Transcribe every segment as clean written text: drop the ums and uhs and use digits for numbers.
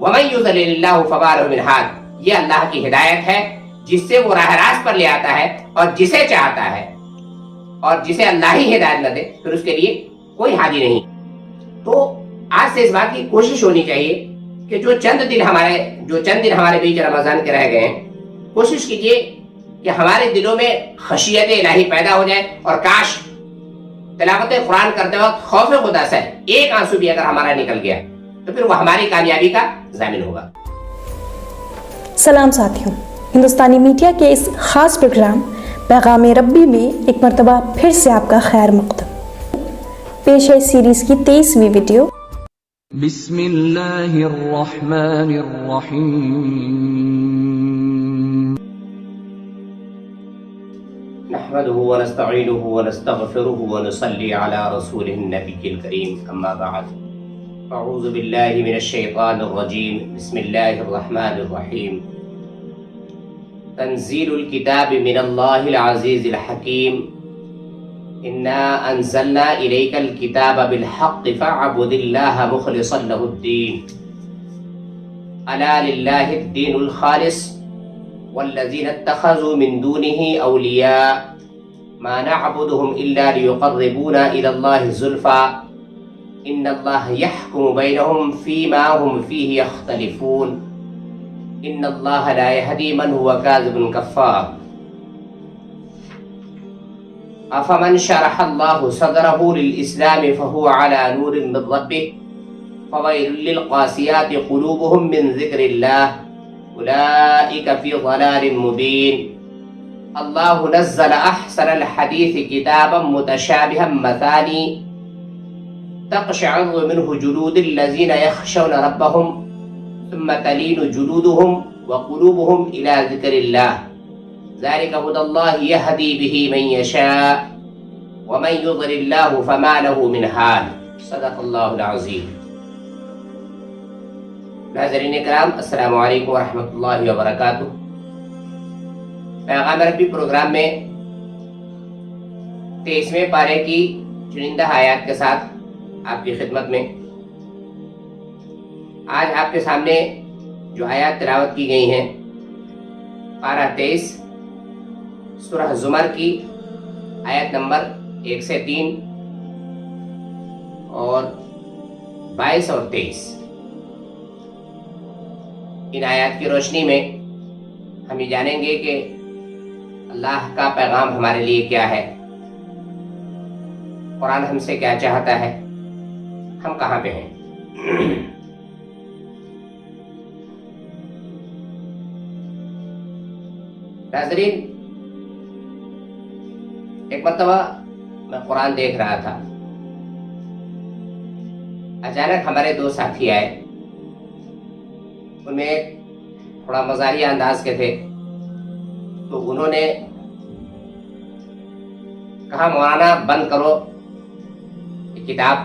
وَمَن يُضْلِلِ اللَّهُ فَمَا لَهُ مِنْ هَادٍ، یہ اللہ کی ہدایت ہے جس سے وہ راہ راست پر لے آتا ہے، اور جسے چاہتا ہے، اور جسے اللہ ہی ہدایت نہ دے پھر اس کے لیے کوئی ہادی نہیں۔ تو آج سے اس بات کی کوشش ہونی چاہیے کہ جو چند دن ہمارے بیچ رمضان کے رہ گئے ہیں، کوشش کیجئے کہ ہمارے دلوں میں خشیت الہی پیدا ہو جائے، اور کاش تلاوت قرآن کرتے وقت خوف خدا سے ایک آنسو بھی اگر ہمارا نکل گیا تو پھر وہ ہماری کامیابی کا ضامن ہوگا۔ سلام ساتھیوں، ہندوستانی میڈیا کے اس خاص پروگرام پیغام ربی میں ایک مرتبہ پھر سے آپ کا خیر مقدم۔ پیش ہے سیریز کی 23ویں ویڈیو۔ بسم اللہ الرحمن الرحیم۔ نحمده ونستعینه ونستغفره ونصلی علی رسوله النبی الکریم، اما بعد، اعوذ باللہ من الشیطان الرجیم، بسم اللہ الرحمن الرحیم۔ تنزیل الکتاب من اللہ العزیز الحکیم، انا انزلنا الیک الکتاب بالحق فاعبد اللہ مخلصا له الدین، الا للہ الدین الخالص والذین اتخذوا من دونه اولیاء ما نعبدهم الا ليقربونا الى الله زلفى ان الله يحكم بينهم فيما هم فيه يختلفون ان الله لا يهدي من هو كاذب كفار افمن شرح الله صدره للاسلام فهو على نور من ربه فويل للقاسيات قلوبهم من ذكر الله أولئك في ضلال مبين الله نزل أحسن الحديث كتابا متشابها مثاني تقشعر منه جلود الذين يخشون ربهم ثم تلين جلودهم وقلوبهم إلى ذكر الله ذلك هدى الله يهدي به من يشاء ومن يضلل الله فما له من هاد صدق الله العظيم۔ ناظرین کرام، السلام علیکم ورحمۃ اللہ وبرکاتہ۔ پیغام ربی پروگرام میں 23ویں پارے کی چنندہ آیات کے ساتھ آپ کی خدمت میں آج آپ کے سامنے جو آیات تلاوت کی گئی ہیں، پارہ 23 سورہ زمر کی آیت نمبر 1 سے 3 اور 22 اور 23۔ ان آیات کی روشنی میں ہم یہ جانیں گے کہ اللہ کا پیغام ہمارے لیے کیا ہے، قرآن ہم سے کیا چاہتا ہے، ہم کہاں پہ ہیں۔ ناظرین، ایک مرتبہ میں قرآن دیکھ رہا تھا، اچانک ہمارے دو ساتھی آئے، ان میں تھوڑا مزاحیہ انداز کے تھے، تو انہوں نے کہا مولانا بند کرو یہ کتاب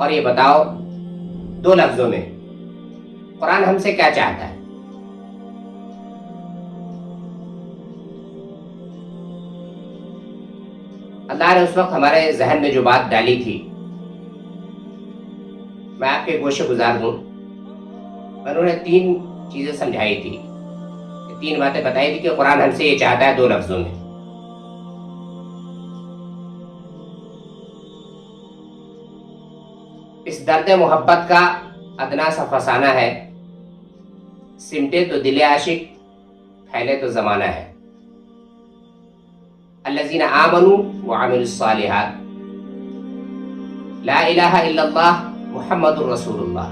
اور یہ بتاؤ 2 لفظوں میں قرآن ہم سے کیا چاہتا ہے۔ اللہ نے اس وقت ہمارے ذہن میں جو بات ڈالی تھی میں آپ کے گوشے گزار دوں۔ انہوں نے 3 چیزیں سمجھائی تھی، 3 باتیں بتائی تھی کہ قرآن ہم سے یہ چاہتا ہے 2 لفظوں میں۔ اس درد محبت کا ادنا سا فسانہ ہے، سمٹے تو دل عاشق، پھیلے تو زمانہ ہے۔ الذین آمنوا وعملوا الصالحات، لا الہ الا اللہ محمد الرسول اللہ۔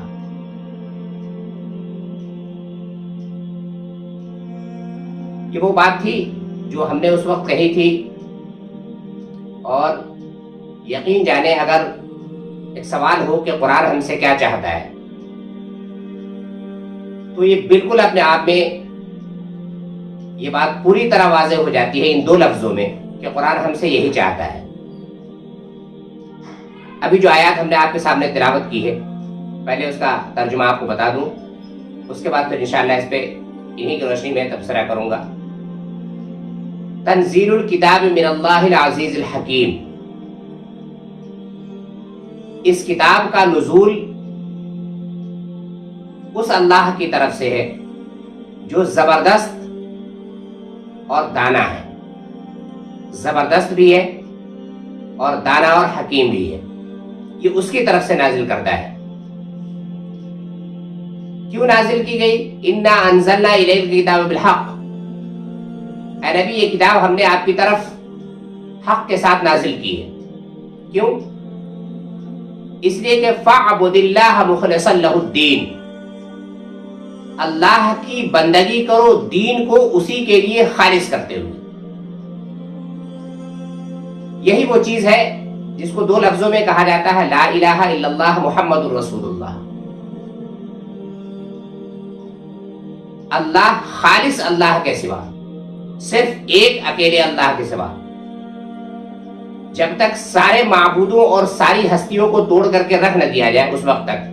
یہ وہ بات تھی جو ہم نے اس وقت کہی تھی، اور یقین جانے اگر ایک سوال ہو کہ قرآن ہم سے کیا چاہتا ہے تو یہ بالکل اپنے آپ میں یہ بات پوری طرح واضح ہو جاتی ہے ان 2 لفظوں میں کہ قرآن ہم سے یہی چاہتا ہے۔ ابھی جو آیات ہم نے آپ کے سامنے تلاوت کی ہے، پہلے اس کا ترجمہ آپ کو بتا دوں، اس کے بعد پھر انشاءاللہ اس پہ انہی کی روشنی میں تبصرہ کروں گا۔ تنزیل الکتاب من اللہ العزیز الحکیم، اس کتاب کا نزول اس اللہ کی طرف سے ہے جو زبردست اور دانا ہے، زبردست بھی ہے اور دانا اور حکیم بھی ہے، یہ اس کی طرف سے نازل کرتا ہے۔ کیوں نازل کی گئی؟ انا انزلنا الیک الکتاب بالحق، اے نبی یہ کتاب ہم نے آپ کی طرف حق کے ساتھ نازل کی ہے۔ کیوں؟ اس لیے کہ فاعبد اللہ مخلصا لہ الدین، اللہ کی بندگی کرو دین کو اسی کے لیے خالص کرتے ہوئے۔ یہی وہ چیز ہے جس کو دو لفظوں میں کہا جاتا ہے لا الہ الا اللہ محمد الرسول اللہ۔ اللہ خالص اللہ کے سوا، صرف ایک اکیلے اللہ کے سوا، جب تک سارے معبودوں اور ساری ہستیوں کو توڑ کر کے رکھ نہ دیا جائے اس وقت تک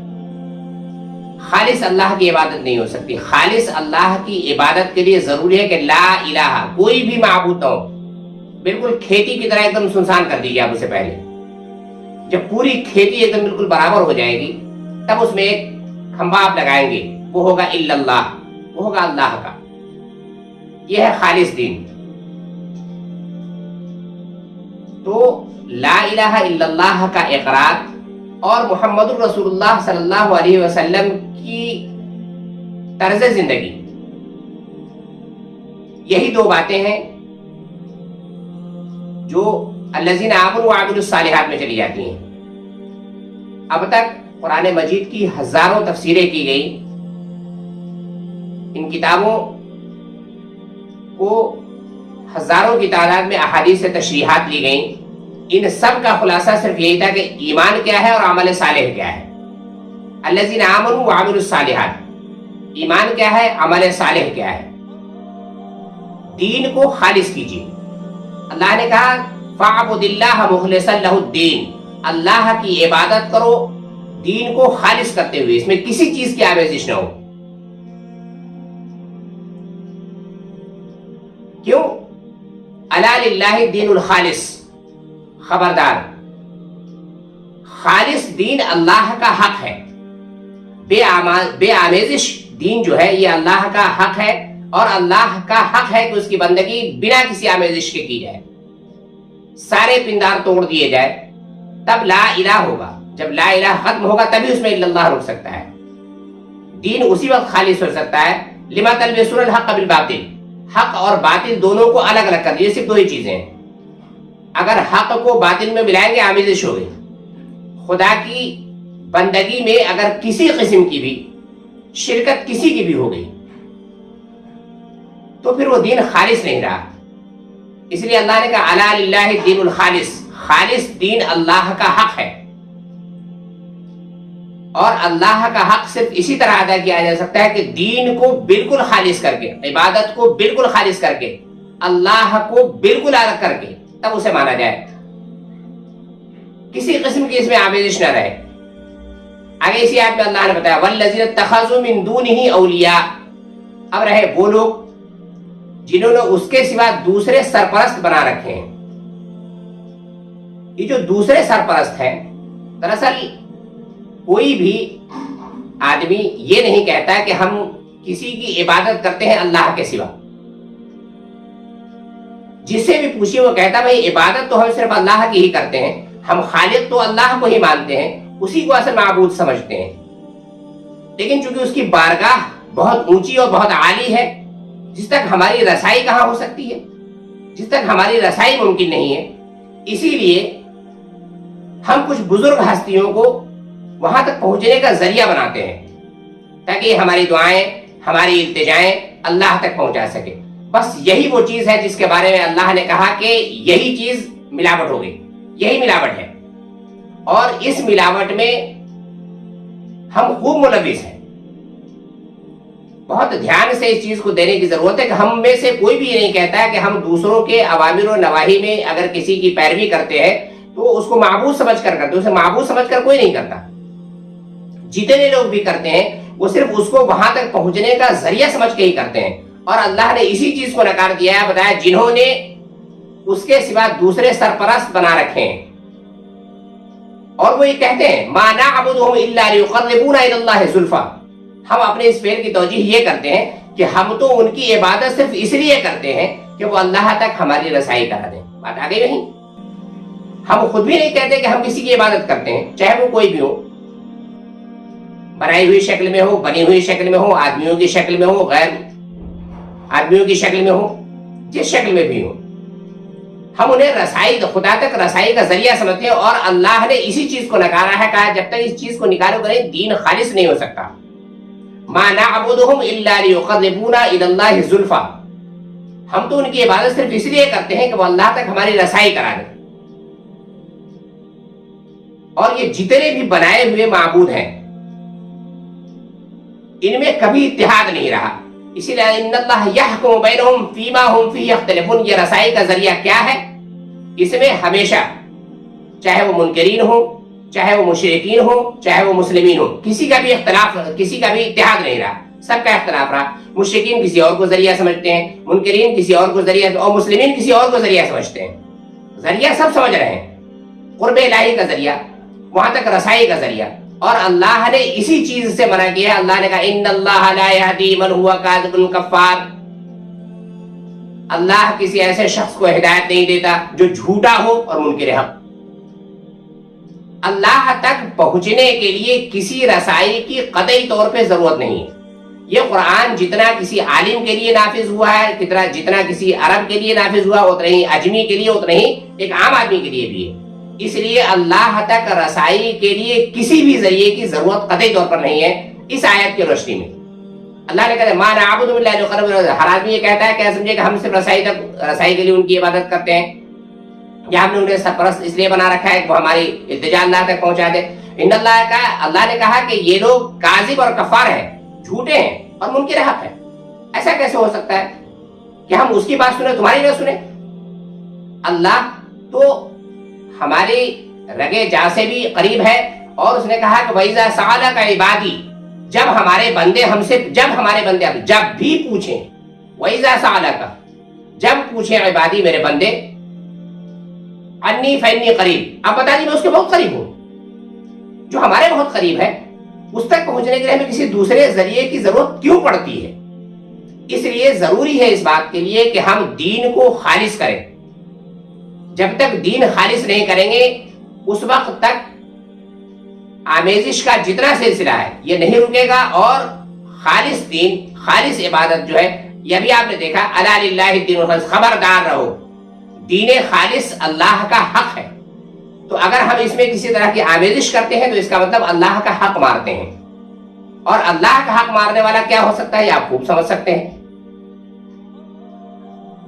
خالص اللہ کی عبادت نہیں ہو سکتی۔ خالص اللہ کی عبادت کے لیے ضروری ہے کہ لا الہ، کوئی بھی معبود نہ ہو۔ بالکل کھیتی کی طرح ایک دم سنسان کر دیجیے آپ اسے پہلے، جب پوری کھیتی ایک دم بالکل برابر ہو جائے گی تب اس میں ایک کھمبا آپ لگائیں گے، وہ ہوگا الا اللہ، وہ ہوگا اللہ کا۔ یہ ہے خالص دین۔ تو لا الہ الا اللہ کا اقرار اور محمد الرسول اللہ صلی اللہ علیہ وسلم کی طرز زندگی، یہی دو باتیں ہیں جو الذین آمنوا وعملوا الصالحات میں چلی جاتی ہیں۔ اب تک قرآن مجید کی ہزاروں تفسیریں کی گئی، ان کتابوں کو ہزاروں کی تعداد میں احادیث سے تشریحات لی گئیں، ان سب کا خلاصہ صرف یہی تھا کہ ایمان کیا ہے اور عمل صالح کیا ہے۔ الذین آمنوا وعملوا الصالحات، ایمان کیا ہے، عمل صالح کیا ہے۔ دین کو خالص کیجیے۔ اللہ نے کہا فاعبد اللہ مخلصا لہ الدین، اللہ کی عبادت کرو دین کو خالص کرتے ہوئے، اس میں کسی چیز کی آمیزش نہ ہو۔ کیوں؟ الا للہ الدین الخالص، خبردار خالص دین اللہ کا حق ہے، بے آمیزش دین جو ہے یہ اللہ کا حق ہے، اور اللہ کا حق ہے کہ اس کی بندگی بنا کسی آمیزش کے کی جائے، سارے پندار توڑ دیے جائے تب لا الہ ہوگا۔ جب لا الہ ختم ہوگا تبھی اس میں الا اللہ رک سکتا ہے، دین اسی وقت خالص ہو سکتا ہے۔ لما تلبسون الحق بالباطل، حق اور باطل دونوں کو الگ الگ کر دیے، صرف دو ہی چیزیں ہیں۔ اگر حق کو باطل میں ملائیں گے آمیزش ہو گئی۔ خدا کی بندگی میں اگر کسی قسم کی بھی شرکت کسی کی بھی ہو گئی تو پھر وہ دین خالص نہیں رہا۔ اس لیے اللہ نے کہا الا للہ الدین الخالص، خالص دین اللہ کا حق ہے، اور اللہ کا حق صرف اسی طرح ادا کیا جا سکتا ہے کہ دین کو بالکل خالص کر کے، عبادت کو بالکل خالص کر کے، اللہ کو بالکل الگ کر کے تب اسے مانا جائے، کسی قسم کی اس میں آمیزش نہ رہے۔ آگے اسی آیت میں اللہ نے بتایا والذین اتخذوا من دونہ اولیاء، اب رہے وہ لوگ جنہوں نے اس کے سوا دوسرے سرپرست بنا رکھے ہیں۔ یہ جو دوسرے سرپرست ہیں، دراصل کوئی بھی آدمی یہ نہیں کہتا کہ ہم کسی کی عبادت کرتے ہیں اللہ کے سوا۔ جس سے بھی پوچھیے وہ کہتا بھائی عبادت تو ہم صرف اللہ کی ہی کرتے ہیں، ہم خالق تو اللہ کو ہی مانتے ہیں، اسی کو اصل معبود سمجھتے ہیں۔ لیکن چونکہ اس کی بارگاہ بہت اونچی اور بہت عالی ہے، جس تک ہماری رسائی کہاں ہو سکتی ہے، جس تک ہماری رسائی ممکن نہیں ہے، اسی لیے ہم کچھ بزرگ ہستیوں کو وہاں تک پہنچنے کا ذریعہ بناتے ہیں تاکہ ہماری دعائیں، ہماری التجائیں اللہ تک پہنچا سکے۔ بس یہی وہ چیز ہے جس کے بارے میں اللہ نے کہا کہ یہی چیز ملاوٹ ہو گئی، یہی ملاوٹ ہے، اور اس ملاوٹ میں ہم خوب ملوث ہیں۔ بہت دھیان سے اس چیز کو دینے کی ضرورت ہے کہ ہم میں سے کوئی بھی یہ نہیں کہتا ہے کہ ہم دوسروں کے اوامر و نواہی میں اگر کسی کی پیروی کرتے ہیں تو اس کو معبود سمجھ کر کرتے، اسے معبود سمجھ کر کوئی نہیں کرتا۔ جتنے لوگ بھی کرتے ہیں وہ صرف اس کو وہاں تک پہنچنے کا ذریعہ سمجھ کے ہی کرتے ہیں، اور اللہ نے اسی چیز کو نکار دیا ہے، بتایا جنہوں نے اس کے سوا دوسرے سرپرست بنا رکھے ہیں، اور وہ یہ کہتے ہیں ما نعبدهم الا ليقربونا الى الله زلفى، ہم اپنے اس فعل کی توجیہ یہ کرتے ہیں کہ ہم تو ان کی عبادت صرف اس لیے کرتے ہیں کہ وہ اللہ تک ہماری رسائی کرا دیں. بات آ گئی نہیں؟ ہم خود بھی نہیں کہتے کہ ہم کسی کی عبادت کرتے ہیں، چاہے وہ کوئی بھی ہو، بنائی ہوئی شکل میں ہو، بنی ہوئی شکل میں ہو، آدمیوں کی شکل میں ہو، غیر آدمیوں کی شکل میں ہو، جس شکل میں بھی ہو. ہم انہیں رسائی، خدا تک رسائی کا ذریعہ سمجھتے ہیں، اور اللہ نے اسی چیز کو نکارا ہے، کہا جب تک اس چیز کو نکالو کریں دین خالص نہیں ہو سکتا. ما نعبدهم الا ليقربونا الى الله زلفى، ہم تو ان کی عبادت صرف اس لیے کرتے ہیں کہ وہ اللہ تک ہماری رسائی کرا دیں. اور یہ جتنے بھی بنائے ہوئے معبود ہیں ان میں کبھی اتحاد نہیں رہا. اسی لیے ان اللہ یحکم بینہم فیما ہم فیہ یختلفون، یہ رسائی کا ذریعہ کیا ہے؟ اس میں ہمیشہ چاہے وہ منکرین ہو، چاہے وہ مشرکین ہو، چاہے وہ مسلمین ہو، کسی کا بھی اختلاف، کسی کا بھی اتحاد نہیں رہا، سب کا اختلاف رہا. مشرکین کسی اور کو ذریعہ سمجھتے ہیں، منکرین کسی اور کو ذریعہ، اور مسلمین کسی اور کو ذریعہ سمجھتے ہیں. ذریعہ سب سمجھ رہے ہیں، قرب الہی کا ذریعہ، وہاں تک رسائی کا ذریعہ. اور اللہ نے اسی چیز سے منع کیا ہے. اللہ نے کہا ان اللہ لا یہدی من هو کاذب کفار، اللہ کسی ایسے شخص کو ہدایت نہیں دیتا جو جھوٹا ہو اور منکر حق. اللہ تک پہنچنے کے لیے کسی رسائی کی قطعی طور پہ ضرورت نہیں ہے. یہ قرآن جتنا کسی عالم کے لیے نافذ ہوا ہے، جتنا کسی عرب کے لیے نافذ ہوا، اتنا ہی اجمی کے لیے، اتنا ہی ایک عام آدمی کے لیے بھی ہے. اس لیے اللہ تک رسائی کے لیے کسی بھی ذریعے کی ضرورت قطعی طور پر نہیں ہے. اس آیت کی روشنی میں اللہ نے کہا ما نعبد الا ليقربونا، ہر آدمی یہ کہتا ہے کہ سمجھے کہ ہم صرف رسائی کے لیے ان کی عبادت کرتے ہیں، یا ہم نے انہیں سرپرست اس لیے بنا رکھا ہے کہ وہ ہماری التجا اللہ تک پہنچا دے. ان اللہ نے کہا کہ یہ لوگ کاذب اور کفار ہیں، جھوٹے ہیں اور منکر حق ہیں. ایسا کیسے ہو سکتا ہے کہ ہم اس کی بات سنیں تمہاری نہ سنیں؟ اللہ تو ہماری رگے جا سے بھی قریب ہے، اور اس نے کہا کہ وَإِذَا سَأَلَكَ عِبَادِي، جب ہمارے بندے ہم سے، جب بھی پوچھیں، وَإِذَا سَأَلَكَ، جب پوچھیں عبادی میرے بندے، انی فإنی قریب، اب بتا دیجیے میں اس کے بہت قریب ہوں. جو ہمارے بہت قریب ہے اس تک پہنچنے کے لیے ہمیں کسی دوسرے ذریعے کی ضرورت کیوں پڑتی ہے؟ اس لیے ضروری ہے اس بات کے لیے کہ ہم دین کو خالص کریں. جب تک دین خالص نہیں کریں گے اس وقت تک آمیزش کا جتنا سلسلہ ہے یہ نہیں رکے گا، اور خالص دین، خالص عبادت جو ہے، یہ بھی آپ نے دیکھا الا للہ الدین الخالص، خبردار رہو دین خالص اللہ کا حق ہے. تو اگر ہم اس میں کسی طرح کی آمیزش کرتے ہیں تو اس کا مطلب اللہ کا حق مارتے ہیں، اور اللہ کا حق مارنے والا کیا ہو سکتا ہے یہ آپ خوب سمجھ سکتے ہیں.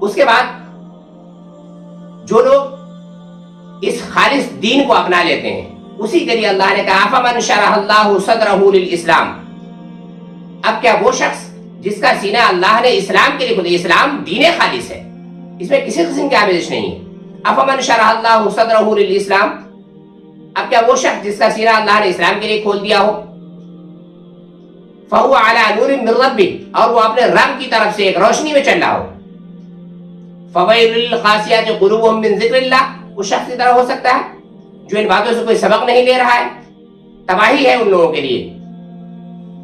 اس کے بعد جو لوگ اس خالص دین کو اپنا لیتے ہیں اسی کے لیے اللہ نے کہا فمن شرح اللہ صدرہ للاسلام، اب کیا وہ شخص جس کا سینہ اللہ نے اسلام کے لیے کھول دیا، اسلام دین خالص ہے، اس میں کسی قسم کی آمیزش نہیں ہے. افمن شرح اللہ صدرہ للاسلام، اب کیا وہ شخص جس کا سینہ اللہ نے اسلام کے لیے کھول دیا ہو، فہو علی نور من ربہ، اور وہ اپنے رب کی طرف سے ایک روشنی میں چل رہا ہو، فویل للقاسیات قلوبہم من ذکر اللہ، اس شخص کی طرح ہو سکتا ہے جو ان باتوں سے کوئی سبق نہیں لے رہا ہے. تباہی ہے ان لوگوں کے لیے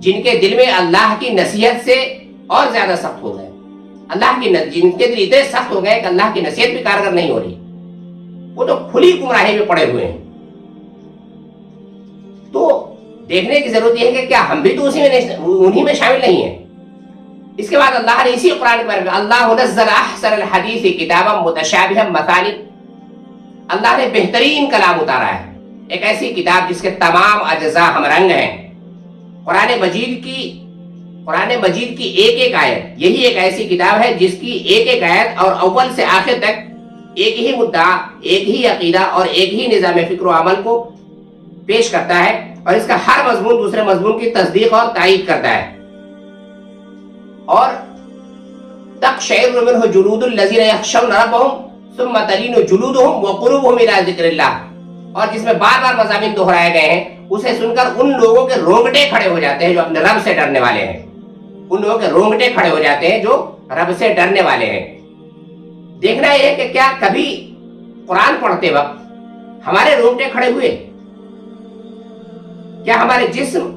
جن کے دل میں اللہ کی نصیحت سے اور زیادہ سخت ہو گئے، جن کے دل اتنے سخت ہو گئے کہ اللہ کی نصیحت بھی کارگر نہیں ہو رہی، وہ تو کھلی گمراہی میں پڑے ہوئے ہیں. تو دیکھنے کی ضرورت یہ ہے کہ کیا ہم بھی تو انہی میں شامل نہیں ہیں. اس کے بعد اللہ نے اسی قرآن کے بارے میں اللہ نزل احسن الحدیث کتابا متشابہا مثانی، اللہ نے بہترین کلام اتارا ہے، ایک ایسی کتاب جس کے تمام اجزاء ہم رنگ ہیں. قرآن مجید کی ایک ایک آیت، یہی ایک ایسی کتاب ہے جس کی ایک ایک آیت اور اول سے آخر تک ایک ہی مدعا، ایک ہی عقیدہ اور ایک ہی نظام فکر و عمل کو پیش کرتا ہے، اور اس کا ہر مضمون دوسرے مضمون کی تصدیق اور تائید کرتا ہے. اور تقشعر منہ جلود الذین یخشون ربہم ثم تلین جلودہم وقلوبہم الی ذکر اللہ، اور جس میں بار بار مضامین دہرائے گئے ہیں، اسے سن کر ان لوگوں کے رونگٹے کھڑے ہو جاتے ہیں جو اپنے رب سے ڈرنے والے ہیں. ان لوگوں کے رونگٹے کھڑے ہو جاتے ہیں جو رب سے ڈرنے والے ہیں. دیکھنا یہ ہے کہ کیا کبھی قرآن پڑھتے وقت ہمارے رونگٹے کھڑے ہوئے؟ کیا ہمارے جسم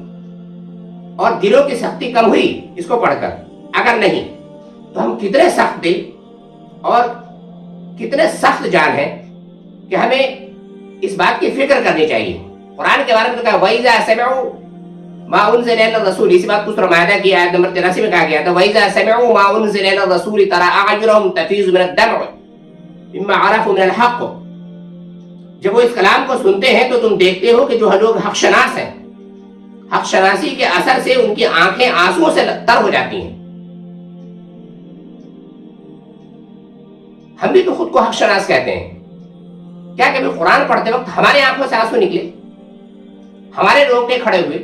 اور دلوں کی سختی کم ہوئی اس کو پڑھ کر؟ اگر نہیں تو ہم کتنے سخت دل اور کتنے سخت جان ہیں کہ ہمیں اس بات کی فکر کرنی چاہیے. قرآن کے بارے میں کہا وَإِذَا سَمِعُوا مَا أُنزِلَ إِلَى الرَّسُولِ، اسی بات کو سورہ مائدہ کی آیت نمبر 83 میں کہا گیا تھا وَإِذَا سَمِعُوا مَا أُنزِلَ إِلَى الرَّسُولِ تَرَىٰ أَعْيُنَهُمْ تَفِيضُ مِنَ الدَّمْعِ مِمَّا عَرَفُوا مِنَ الْحَقِّ. جب وہ اس کلام کو سنتے ہیں تو تم دیکھتے ہو کہ جو لوگ حق شناس ہیں، حق شناسی کے اثر سے ان کی آنکھیں آنسوؤں سے تر ہو جاتی ہیں. ہم بھی تو خود کو حق شناس کہتے ہیں. کیا کبھی قرآن پڑھتے وقت ہمارے آنکھوں سے آنسو نکلے، ہمارے رونگٹے کھڑے ہوئے؟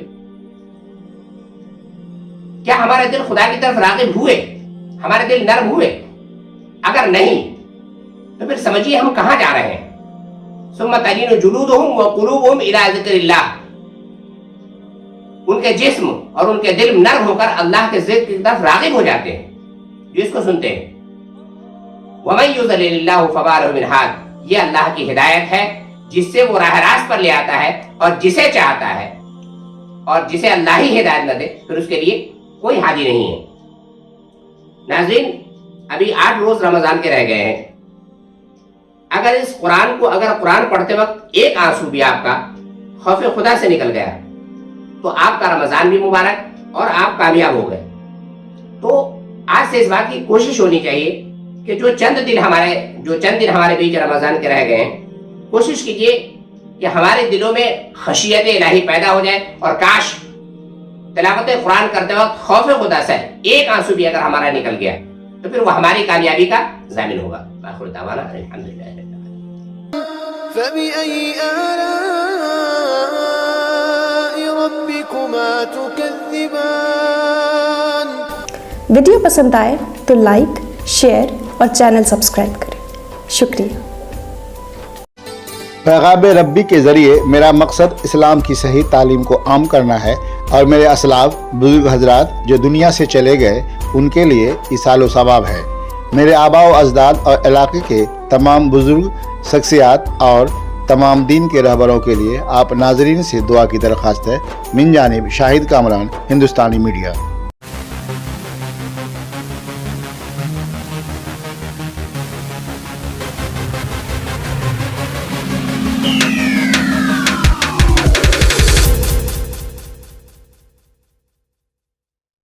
کیا ہمارے دل خدا کی طرف راغب ہوئے، ہمارے دل نرم ہوئے؟ اگر نہیں تو پھر سمجھیے ہم کہاں جا رہے ہیں. ثم تلین جلودہم وقلوبہم الی ذکر اللہ. ان کے جسم اور ان کے دل نرم ہو کر اللہ کے ذکر کی طرف راغب ہو جاتے ہیں جو اس کو سنتے ہیں. وَمَن يُضْلِلِ اللَّهُ فَمَا لَهُ مِنْ هَادٍ. یہ اللہ کی ہدایت ہے جس سے وہ راہ راست پر لے آتا ہے، اور جسے چاہتا ہے اور جسے اللہ ہی ہدایت نہ دے پھر اس کے لیے کوئی ہادی نہیں ہے. ناظرین، ابھی 8 روز رمضان کے رہ گئے ہیں. اگر قرآن پڑھتے وقت ایک آنسو بھی آپ کا خوف خدا سے نکل گیا تو آپ کا رمضان بھی مبارک اور آپ کامیاب ہو گئے. تو آج سے اس بات کی کوشش ہونی چاہیے کہ جو چند دن ہمارے بیچ رمضان کے رہ گئے ہیں، کوشش کیجئے کہ ہمارے دلوں میں خشیت الہی پیدا ہو جائے، اور کاش تلاوت قرآن کرتے وقت خوف خدا سے ایک آنسو بھی اگر ہمارا نکل گیا تو پھر وہ ہماری کامیابی کا ضامن ہوگا. آخر دعوانا الحمدللہ. فبأي آلاء ربكما تكذبان. ویڈیو پسند آئے تو لائک، شیئر اور چینل سبسکرائب کریں. شکریہ. پیغام ربی کے ذریعے میرا مقصد اسلام کی صحیح تعلیم کو عام کرنا ہے، اور میرے اسلاف بزرگ حضرات جو دنیا سے چلے گئے ان کے لیے ایصال و ثواب ہے. میرے آباء و اجداد اور علاقے کے تمام بزرگ شخصیات اور تمام دین کے رہبروں کے لیے آپ ناظرین سے دعا کی درخواست ہے. من جانب شاہد کامران، ہندوستانی میڈیا.